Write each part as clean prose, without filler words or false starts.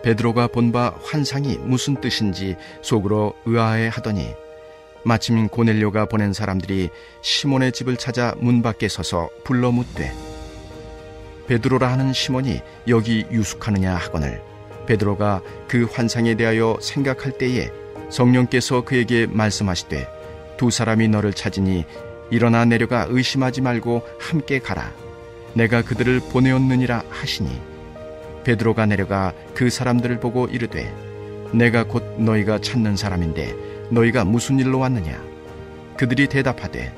베드로가 본 바 환상이 무슨 뜻인지 속으로 의아해 하더니 마침 고넬료가 보낸 사람들이 시몬의 집을 찾아 문 밖에 서서 불러 묻되 베드로라 하는 시몬이 여기 유숙하느냐 하거늘 베드로가 그 환상에 대하여 생각할 때에 성령께서 그에게 말씀하시되 두 사람이 너를 찾으니 일어나 내려가 의심하지 말고 함께 가라. 내가 그들을 보내었느니라 하시니 베드로가 내려가 그 사람들을 보고 이르되 내가 곧 너희가 찾는 사람인데 너희가 무슨 일로 왔느냐? 그들이 대답하되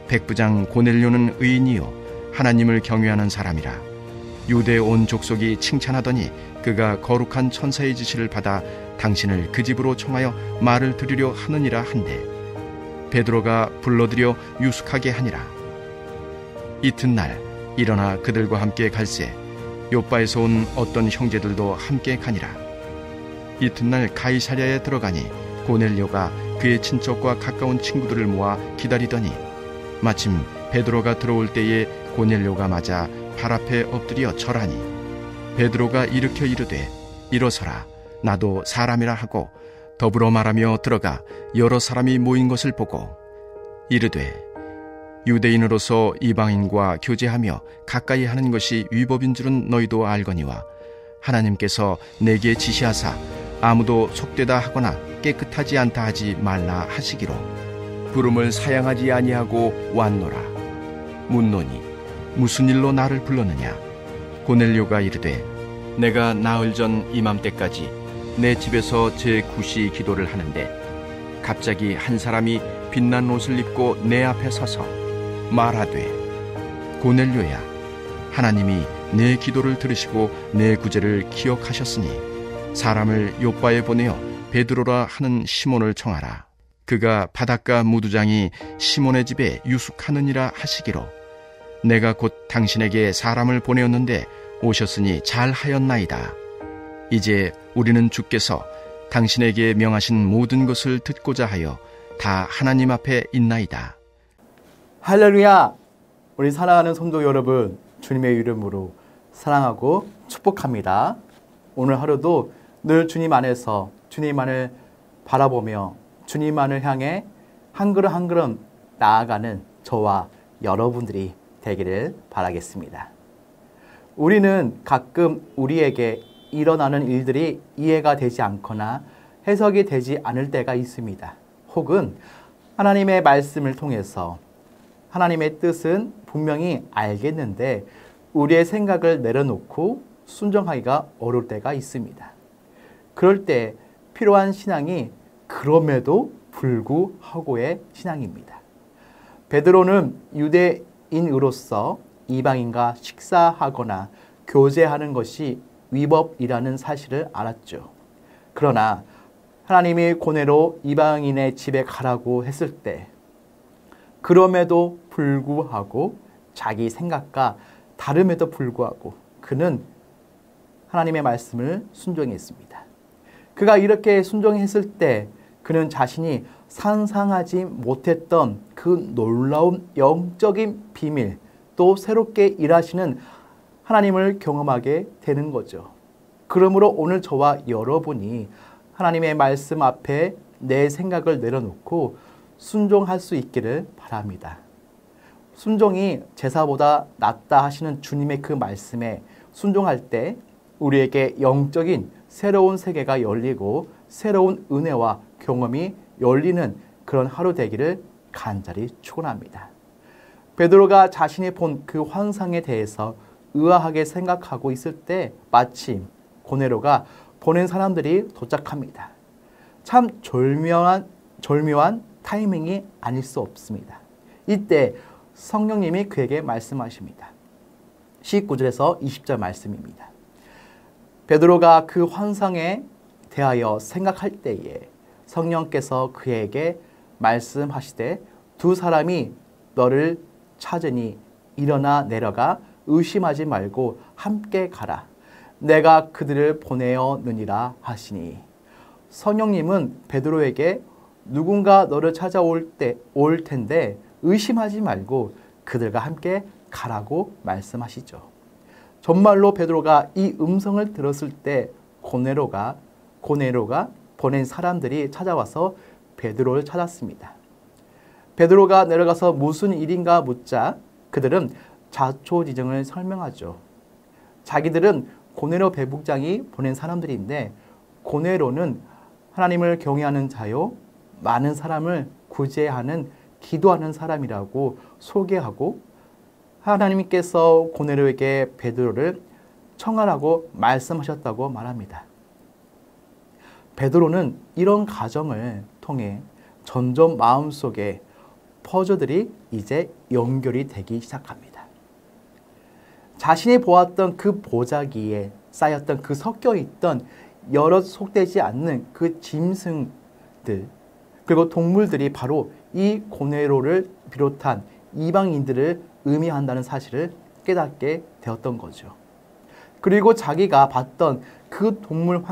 백부장 고넬료는 의인이요 하나님을 경외하는 사람이라. 유대 온 족속이 칭찬하더니 그가 거룩한 천사의 지시를 받아 당신을 그 집으로 청하여 말을 들으려 하느니라 한데 베드로가 불러들여 유숙하게 하니라. 이튿날 일어나 그들과 함께 갈새 요빠에서 온 어떤 형제들도 함께 가니라. 이튿날 가이사랴에 들어가니 고넬료가 그의 친척과 가까운 친구들을 모아 기다리더니 마침 베드로가 들어올 때에 고넬료가 맞아 발 앞에 엎드려 절하니 베드로가 일으켜 이르되 일어서라 나도 사람이라 하고 더불어 말하며 들어가 여러 사람이 모인 것을 보고 이르되 유대인으로서 이방인과 교제하며 가까이 하는 것이 위법인 줄은 너희도 알거니와 하나님께서 내게 지시하사 아무도 속되다 하거나 깨끗하지 않다 하지 말라 하시기로 부름을 사양하지 아니하고 왔노라. 묻노니 무슨 일로 나를 불렀느냐? 고넬료가 이르되 내가 나흘 전 이맘때까지 내 집에서 제9시 기도를 하는데 갑자기 한 사람이 빛난 옷을 입고 내 앞에 서서 말하되 고넬료야 하나님이 내 기도를 들으시고 내 구제를 기억하셨으니 사람을 요빠에 보내어 베드로라 하는 시몬을 청하라. 그가 바닷가 무두장이 시몬의 집에 유숙하느니라 하시기로 내가 곧 당신에게 사람을 보내었는데 오셨으니 잘하였나이다. 이제 우리는 주께서 당신에게 명하신 모든 것을 듣고자 하여 다 하나님 앞에 있나이다. 할렐루야! 우리 사랑하는 성도 여러분, 주님의 이름으로 사랑하고 축복합니다. 오늘 하루도 늘 주님 안에서 주님만을 바라보며 주님만을 향해 한 걸음 한 걸음 나아가는 저와 여러분들이 되기를 바라겠습니다. 우리는 가끔 우리에게 일어나는 일들이 이해가 되지 않거나 해석이 되지 않을 때가 있습니다. 혹은 하나님의 말씀을 통해서 하나님의 뜻은 분명히 알겠는데 우리의 생각을 내려놓고 순종하기가 어려울 때가 있습니다. 그럴 때 필요한 신앙이 그럼에도 불구하고의 신앙입니다. 베드로는 유대인으로서 이방인과 식사하거나 교제하는 것이 위법이라는 사실을 알았죠. 그러나 하나님이 고뇌로 이방인의 집에 가라고 했을 때 그럼에도 불구하고 자기 생각과 다름에도 불구하고 그는 하나님의 말씀을 순종했습니다. 그가 이렇게 순종했을 때 그는 자신이 상상하지 못했던 그 놀라운 영적인 비밀 또 새롭게 일하시는 하나님을 경험하게 되는 거죠. 그러므로 오늘 저와 여러분이 하나님의 말씀 앞에 내 생각을 내려놓고 순종할 수 있기를 바랍니다. 순종이 제사보다 낫다 하시는 주님의 그 말씀에 순종할 때 우리에게 영적인 새로운 세계가 열리고 새로운 은혜와 경험이 열리는 그런 하루 되기를 간절히 축원합니다. 베드로가 자신이 본 그 환상에 대해서 의아하게 생각하고 있을 때 마침 고넬료가 보낸 사람들이 도착합니다. 참 절묘한 타이밍이 아닐 수 없습니다. 이때 성령님이 그에게 말씀하십니다. 19절에서 20절 말씀입니다. 베드로가 그 환상에 대하여 생각할 때에 성령께서 그에게 말씀하시되 두 사람이 너를 찾으니 일어나 내려가 의심하지 말고 함께 가라. 내가 그들을 보내었느니라 하시니 성령님은 베드로에게 누군가 너를 찾아올 텐데 의심하지 말고 그들과 함께 가라고 말씀하시죠. 정말로 베드로가 이 음성을 들었을 때 고넬료가 보낸 사람들이 찾아와서 베드로를 찾았습니다. 베드로가 내려가서 무슨 일인가 묻자 그들은 자초지정을 설명하죠. 자기들은 고넬료 배국장이 보낸 사람들인데 고넬료는 하나님을 경외하는 자요 많은 사람을 구제하는 기도하는 사람이라고 소개하고 하나님께서 고넬료에게 베드로를 청하라고 말씀하셨다고 말합니다. 베드로는 이런 가정을 통해 점점 마음속에 퍼즐들이 이제 연결이 되기 시작합니다. 자신이 보았던 그 보자기에 쌓였던 그 섞여 있던 여러 속되지 않는 그 짐승들 그리고 동물들이 바로 이 고넬료를 비롯한 이방인들을 의미한다는 사실을 깨닫게 되었던 거죠. 그리고 자기가 봤던 그 동물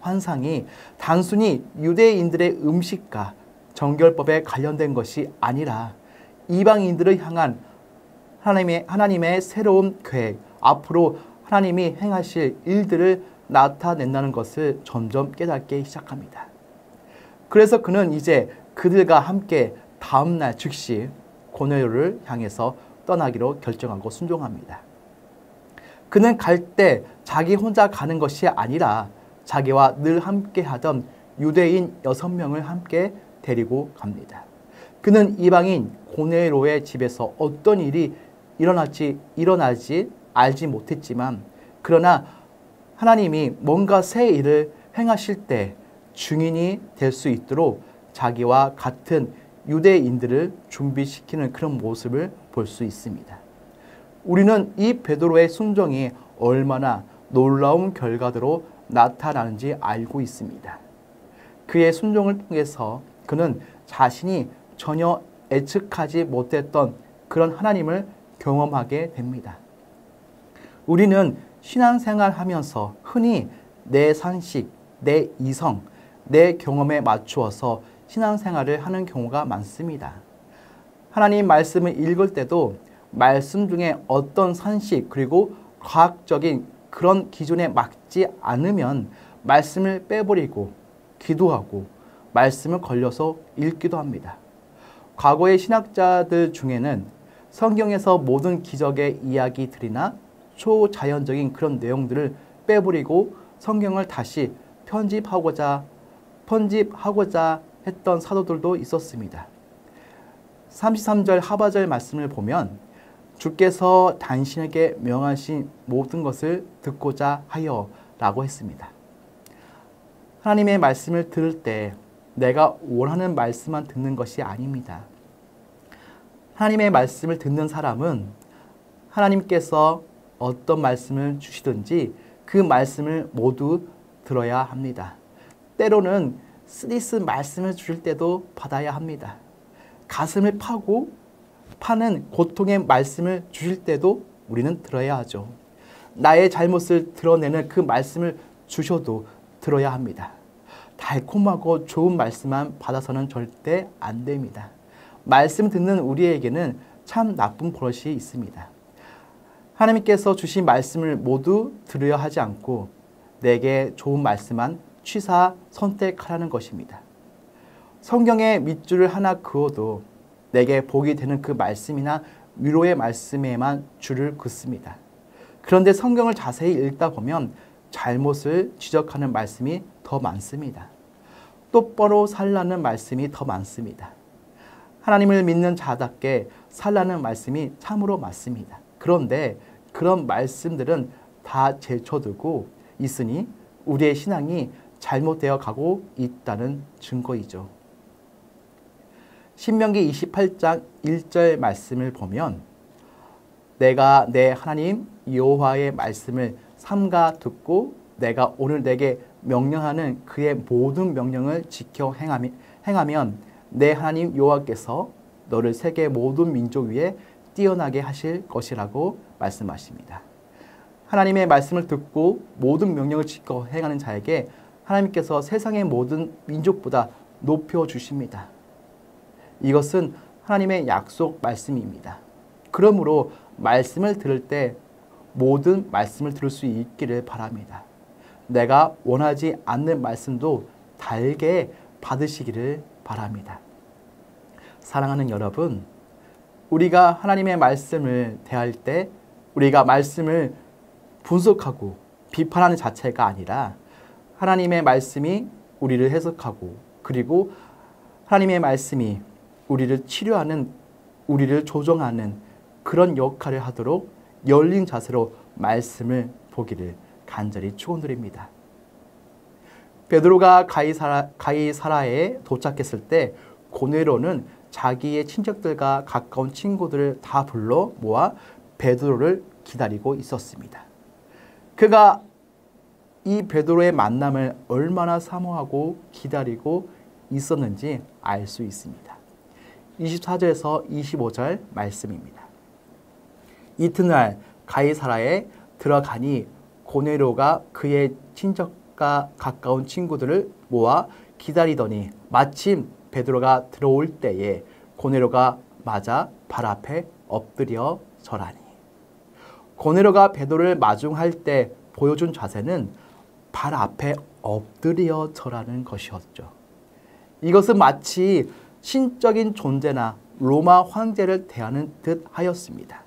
환상이 단순히 유대인들의 음식과 정결법에 관련된 것이 아니라 이방인들을 향한 하나님의 새로운 계획, 앞으로 하나님이 행하실 일들을 나타낸다는 것을 점점 깨닫기 시작합니다. 그래서 그는 이제 그들과 함께 다음날 즉시 고넬료를 향해서 떠나기로 결정하고 순종합니다. 그는 갈 때 자기 혼자 가는 것이 아니라 자기와 늘 함께 하던 유대인 6명을 함께 데리고 갑니다. 그는 이방인 고넬료의 집에서 어떤 일이 일어나지 알지 못했지만 그러나 하나님이 뭔가 새 일을 행하실 때 증인이 될 수 있도록 자기와 같은 유대인들을 준비시키는 그런 모습을 볼 수 있습니다. 우리는 이 베드로의 순종이 얼마나 놀라운 결과로 나타나는지 알고 있습니다. 그의 순종을 통해서 그는 자신이 전혀 예측하지 못했던 그런 하나님을 경험하게 됩니다. 우리는 신앙생활 하면서 흔히 내 상식, 내 이성, 내 경험에 맞추어서 신앙생활을 하는 경우가 많습니다. 하나님 말씀을 읽을 때도 말씀 중에 어떤 상식 그리고 과학적인 그런 기준에 맞지 않으면 말씀을 빼버리고 기도하고 말씀을 걸려서 읽기도 합니다. 과거의 신학자들 중에는 성경에서 모든 기적의 이야기들이나 초자연적인 그런 내용들을 빼버리고 성경을 다시 편집하고자 했던 사도들도 있었습니다. 33절 하바절 말씀을 보면 주께서 당신에게 명하신 모든 것을 듣고자 하여 라고 했습니다. 하나님의 말씀을 들을 때 내가 원하는 말씀만 듣는 것이 아닙니다. 하나님의 말씀을 듣는 사람은 하나님께서 어떤 말씀을 주시든지 그 말씀을 모두 들어야 합니다. 때로는 쓰디쓰 말씀을 주실 때도 받아야 합니다. 가슴을 파는 고통의 말씀을 주실 때도 우리는 들어야 하죠. 나의 잘못을 드러내는 그 말씀을 주셔도 들어야 합니다. 달콤하고 좋은 말씀만 받아서는 절대 안 됩니다. 말씀 듣는 우리에게는 참 나쁜 버릇이 있습니다. 하나님께서 주신 말씀을 모두 들으려 하지 않고 내게 좋은 말씀만 취사 선택하라는 것입니다. 성경에 밑줄을 하나 그어도 내게 복이 되는 그 말씀이나 위로의 말씀에만 줄을 긋습니다. 그런데 성경을 자세히 읽다 보면 잘못을 지적하는 말씀이 더 많습니다. 똑바로 살라는 말씀이 더 많습니다. 하나님을 믿는 자답게 살라는 말씀이 참으로 맞습니다. 그런데 그런 말씀들은 다 제쳐두고 있으니 우리의 신앙이 잘못되어 가고 있다는 증거이죠. 신명기 28장 1절 말씀을 보면 내가 내 하나님 여호와의 말씀을 삼가 듣고 내가 오늘 내게 명령하는 그의 모든 명령을 지켜 행하면 내 하나님 여호와께서 너를 세계 모든 민족 위에 뛰어나게 하실 것이라고 말씀하십니다. 하나님의 말씀을 듣고 모든 명령을 지켜 행하는 자에게 하나님께서 세상의 모든 민족보다 높여주십니다. 이것은 하나님의 약속 말씀입니다. 그러므로 말씀을 들을 때 모든 말씀을 들을 수 있기를 바랍니다. 내가 원하지 않는 말씀도 달게 받으시기를 바랍니다. 사랑하는 여러분, 우리가 하나님의 말씀을 대할 때 우리가 말씀을 분석하고 비판하는 자체가 아니라 하나님의 말씀이 우리를 해석하고 그리고 하나님의 말씀이 우리를 치료하는, 우리를 조정하는 그런 역할을 하도록 열린 자세로 말씀을 보기를 간절히 축원드립니다. 베드로가 가이사라에 도착했을 때 고넬료는 자기의 친척들과 가까운 친구들을 다 불러 모아 베드로를 기다리고 있었습니다. 그가 이 베드로의 만남을 얼마나 사모하고 기다리고 있었는지 알 수 있습니다. 24절에서 25절 말씀입니다. 이튿날 가이사라에 들어가니 고넬료가 그의 친척과 가까운 친구들을 모아 기다리더니 마침 베드로가 들어올 때에 고넬료가 맞아 발 앞에 엎드려 절하니. 고넬료가 베드로를 마중할 때 보여준 자세는 발 앞에 엎드려 절하는 것이었죠. 이것은 마치 신적인 존재나 로마 황제를 대하는 듯 하였습니다.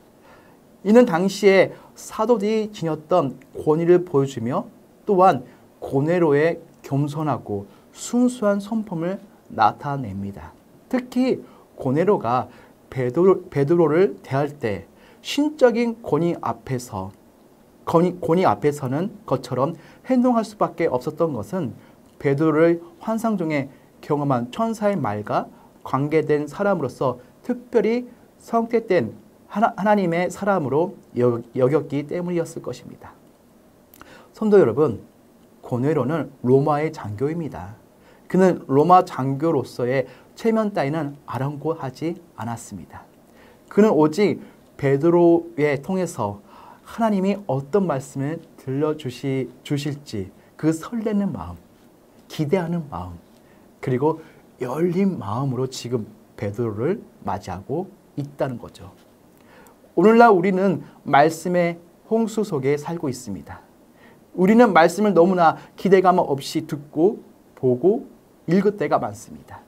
이는 당시에 사도들이 지녔던 권위를 보여주며 또한 고넬료의 겸손하고 순수한 성품을 나타냅니다. 특히 고넬료가 베드로를 대할 때 신적인 권위 앞에서는 것처럼 행동할 수밖에 없었던 것은 베드로를 환상 중에 경험한 천사의 말과 관계된 사람으로서 특별히 선택된 하나님의 사람으로 여겼기 때문이었을 것입니다. 성도 여러분, 고넬료는 로마의 장교입니다. 그는 로마 장교로서의 체면 따위는 아랑곳하지 않았습니다. 그는 오직 베드로에 통해서 하나님이 어떤 말씀을 들려주실지 그 설레는 마음, 기대하는 마음, 그리고 열린 마음으로 지금 베드로를 맞이하고 있다는 거죠. 오늘날 우리는 말씀의 홍수 속에 살고 있습니다. 우리는 말씀을 너무나 기대감 없이 듣고 보고 읽을 때가 많습니다.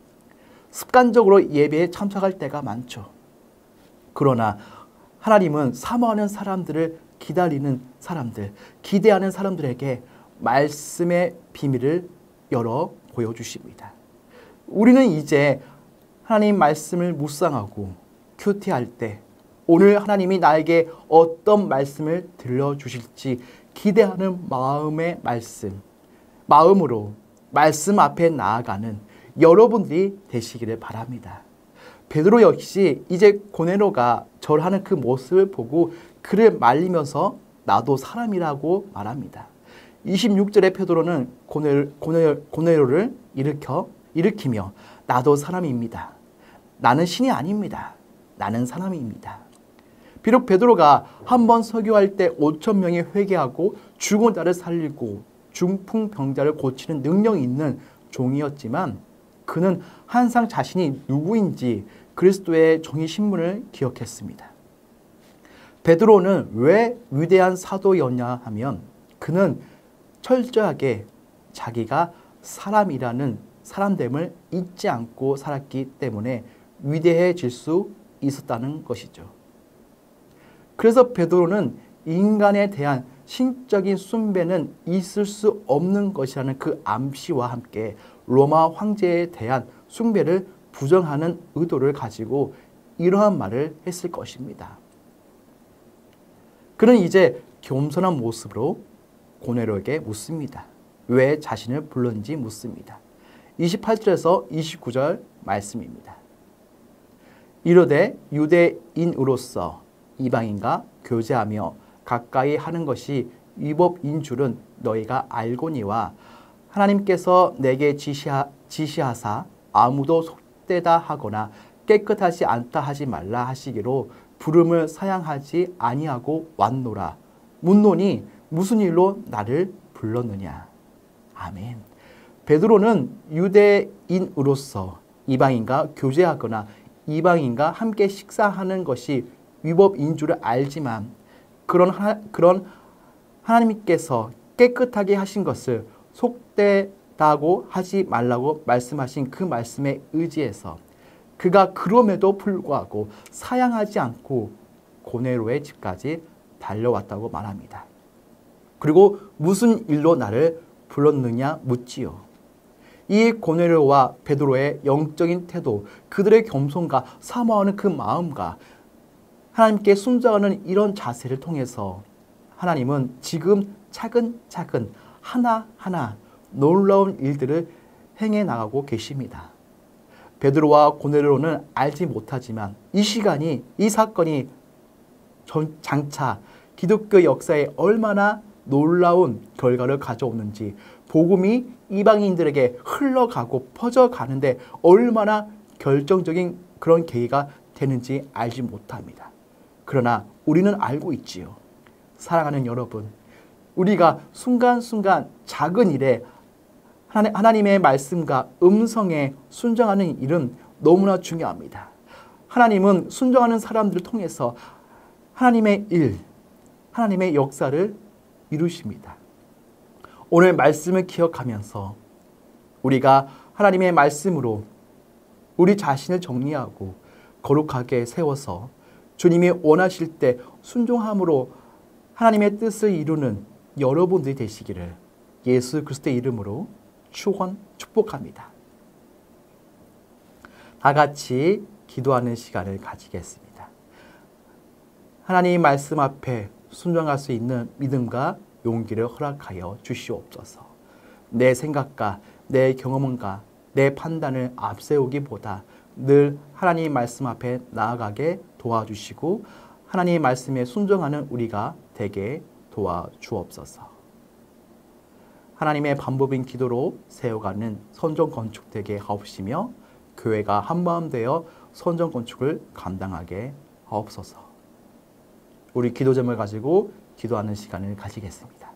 습관적으로 예배에 참석할 때가 많죠. 그러나 하나님은 사모하는 사람들을 기다리는 사람들, 기대하는 사람들에게 말씀의 비밀을 열어 보여주십니다. 우리는 이제 하나님 말씀을 묵상하고 큐티할 때 오늘 하나님이 나에게 어떤 말씀을 들려주실지 기대하는 마음의 마음으로 말씀 앞에 나아가는 여러분들이 되시기를 바랍니다. 베드로 역시 이제 고넬료가 절하는 그 모습을 보고 그를 말리면서 나도 사람이라고 말합니다. 26절에 베드로는 고넬료를 일으키며 나도 사람입니다. 나는 신이 아닙니다. 나는 사람입니다. 비록 베드로가 한번 설교할 때 5천 명이 회개하고 죽은 자를 살리고 중풍병자를 고치는 능력이 있는 종이었지만 그는 항상 자신이 누구인지 그리스도의 종의 신분을 기억했습니다. 베드로는 왜 위대한 사도였냐 하면 그는 철저하게 자기가 사람이라는 사람됨을 잊지 않고 살았기 때문에 위대해질 수 있었다는 것이죠. 그래서 베드로는 인간에 대한 신적인 숭배는 있을 수 없는 것이라는 그 암시와 함께 로마 황제에 대한 숭배를 부정하는 의도를 가지고 이러한 말을 했을 것입니다. 그는 이제 겸손한 모습으로 고넬료에게 묻습니다. 왜 자신을 불렀는지 묻습니다. 28절에서 29절 말씀입니다. 이르되 유대인으로서 이방인과 교제하며 가까이 하는 것이 위법인 줄은 너희가 알거니와 하나님께서 내게 지시하사 아무도 속되다 하거나 깨끗하지 않다 하지 말라 하시기로 부름을 사양하지 아니하고 왔노라. 묻노니 무슨 일로 나를 불렀느냐. 아멘. 베드로는 유대인으로서 이방인과 교제하거나 이방인과 함께 식사하는 것이 위법인 줄을 알지만 그런 하나님께서 깨끗하게 하신 것을 속되다고 하지 말라고 말씀하신 그 말씀에 의지해서 그가 그럼에도 불구하고 사양하지 않고 고넬료의 집까지 달려왔다고 말합니다. 그리고 무슨 일로 나를 불렀느냐 묻지요. 이 고넬료와 베드로의 영적인 태도, 그들의 겸손과 사모하는 그 마음과 하나님께 순종하는 이런 자세를 통해서 하나님은 지금 차근차근 하나하나 놀라운 일들을 행해 나가고 계십니다. 베드로와 고넬료는 알지 못하지만 이 시간이, 이 사건이 장차 기독교 역사에 얼마나 놀라운 결과를 가져오는지, 복음이 이방인들에게 흘러가고 퍼져가는데 얼마나 결정적인 그런 계기가 되는지 알지 못합니다. 그러나 우리는 알고 있지요. 사랑하는 여러분, 우리가 순간순간 작은 일에 하나님의 말씀과 음성에 순종하는 일은 너무나 중요합니다. 하나님은 순종하는 사람들을 통해서 하나님의 일, 하나님의 역사를 이루십니다. 오늘 말씀을 기억하면서 우리가 하나님의 말씀으로 우리 자신을 정리하고 거룩하게 세워서 주님이 원하실 때 순종함으로 하나님의 뜻을 이루는 여러분들이 되시기를 예수 그리스도의 이름으로 축복합니다. 다 같이 기도하는 시간을 가지겠습니다. 하나님 말씀 앞에 순종할 수 있는 믿음과 용기를 허락하여 주시옵소서. 내 생각과 내 경험과 내 판단을 앞세우기보다 늘 하나님 말씀 앞에 나아가게 도와주시고 하나님 말씀에 순종하는 우리가 되게 도와주옵소서. 하나님의 반복인 기도로 세워가는 선전 건축되게 하옵시며 교회가 한마음 되어 선전 건축을 감당하게 하옵소서. 우리 기도 제목을 가지고 기도하는 시간을 가지겠습니다.